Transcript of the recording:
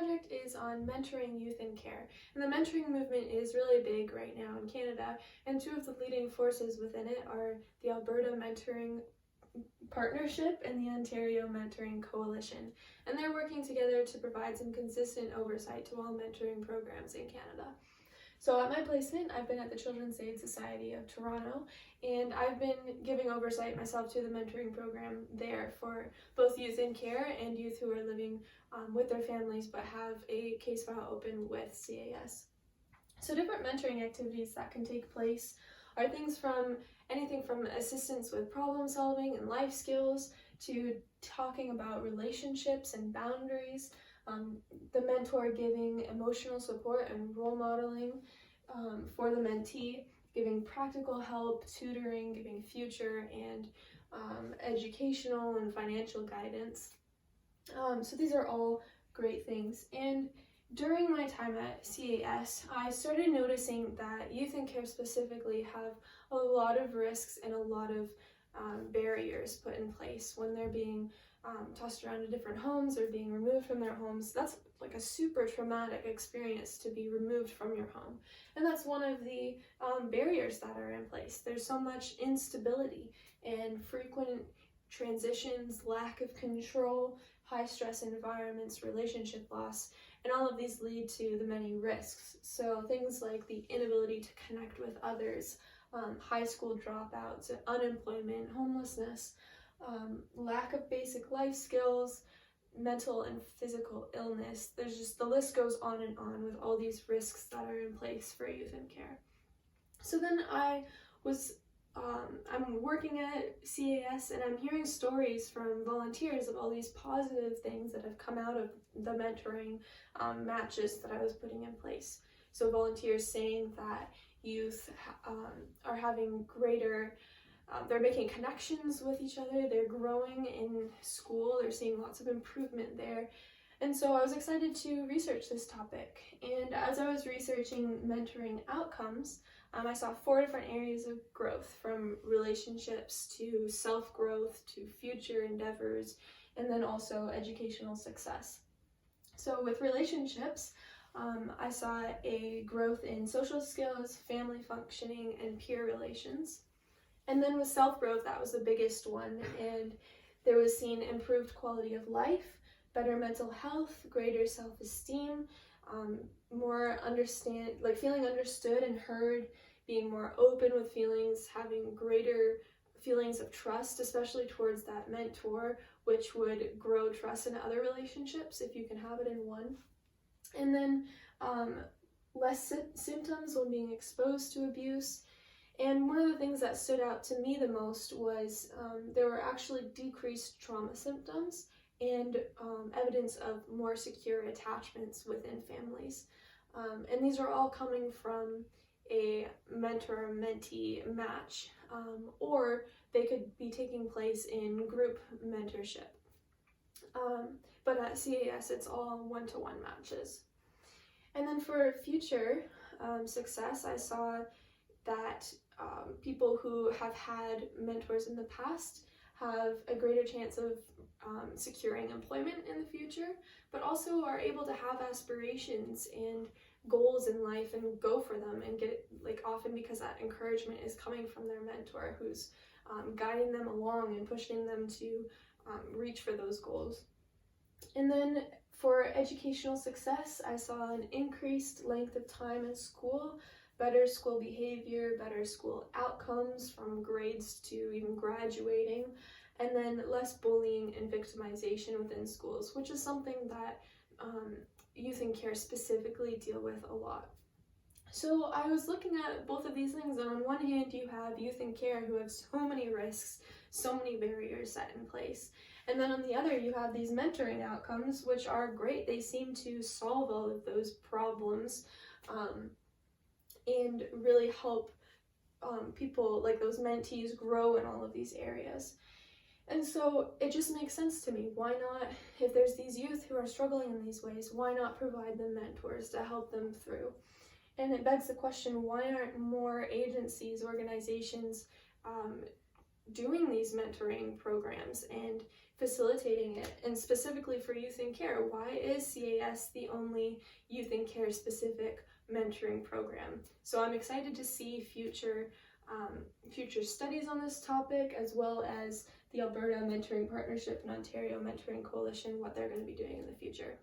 project is on mentoring youth in care. And the mentoring movement is really big right now in Canada, and two of the leading forces within it are the Alberta Mentoring Partnership and the Ontario Mentoring Coalition. And they're working together to provide some consistent oversight to all mentoring programs in Canada. So at my placement, I've been at the Children's Aid Society of Toronto, and I've been giving oversight myself to the mentoring program there for both youth in care and youth who are living with their families but have a case file open with CAS. So different mentoring activities that can take place are things from anything from assistance with problem solving and life skills to talking about relationships and boundaries, the mentor giving emotional support and role modeling for the mentee, giving practical help, tutoring, giving future and educational and financial guidance. So these are all great things. And during my time at CAS, I started noticing that youth in care specifically have a lot of risks and a lot of barriers put in place when they're being tossed around to different homes or being removed from their homes. That's like a super traumatic experience to be removed from your home. And that's one of the barriers that are in place. There's so much instability and frequent transitions, lack of control, high stress environments, relationship loss, and all of these lead to the many risks. So things like the inability to connect with others, high school dropouts, unemployment, homelessness, lack of basic life skills, mental and physical illness. There's just, the list goes on with all these risks that are in place for youth in care. So then I'm working at CAS and I'm hearing stories from volunteers of all these positive things that have come out of the mentoring matches that I was putting in place. So volunteers saying that youth are having greater, they're making connections with each other, they're growing in school, they're seeing lots of improvement there. And so I was excited to research this topic. And as I was researching mentoring outcomes, I saw 4 different areas of growth, from relationships to self-growth to future endeavors, and then also educational success. So with relationships, I saw a growth in social skills, family functioning, and peer relations. And then with self-growth, that was the biggest one, and there was seen improved quality of life, better mental health, greater self-esteem, more feeling understood and heard, being more open with feelings, having greater feelings of trust, especially towards that mentor, which would grow trust in other relationships if you can have it in one. And then less symptoms when being exposed to abuse. And one of the things that stood out to me the most was there were actually decreased trauma symptoms and evidence of more secure attachments within families. And these are all coming from a mentor-mentee match, or they could be taking place in group mentorship. But at CAS, it's all one-to-one matches. And then for future success, I saw that people who have had mentors in the past have a greater chance of securing employment in the future, but also are able to have aspirations and goals in life and go for them and get it, often because that encouragement is coming from their mentor who's guiding them along and pushing them to reach for those goals. And then for educational success, I saw an increased length of time in school, better school behavior, better school outcomes from grades to even graduating, and then less bullying and victimization within schools, which is something that youth in care specifically deal with a lot. So I was looking at both of these things, and on one hand you have youth in care who have so many risks, so many barriers set in place, and then on the other you have these mentoring outcomes, which are great. They seem to solve all of those problems and really help people like those mentees grow in all of these areas. And so it just makes sense to me. Why not, if there's these youth who are struggling in these ways, why not provide them mentors to help them through? And it begs the question, why aren't more agencies, organizations doing these mentoring programs and facilitating it, and specifically for youth in care. Why is CAS the only youth in care specific mentoring program? So I'm excited to see future studies on this topic, as well as the Alberta Mentoring Partnership and Ontario Mentoring Coalition, what they're going to be doing in the future.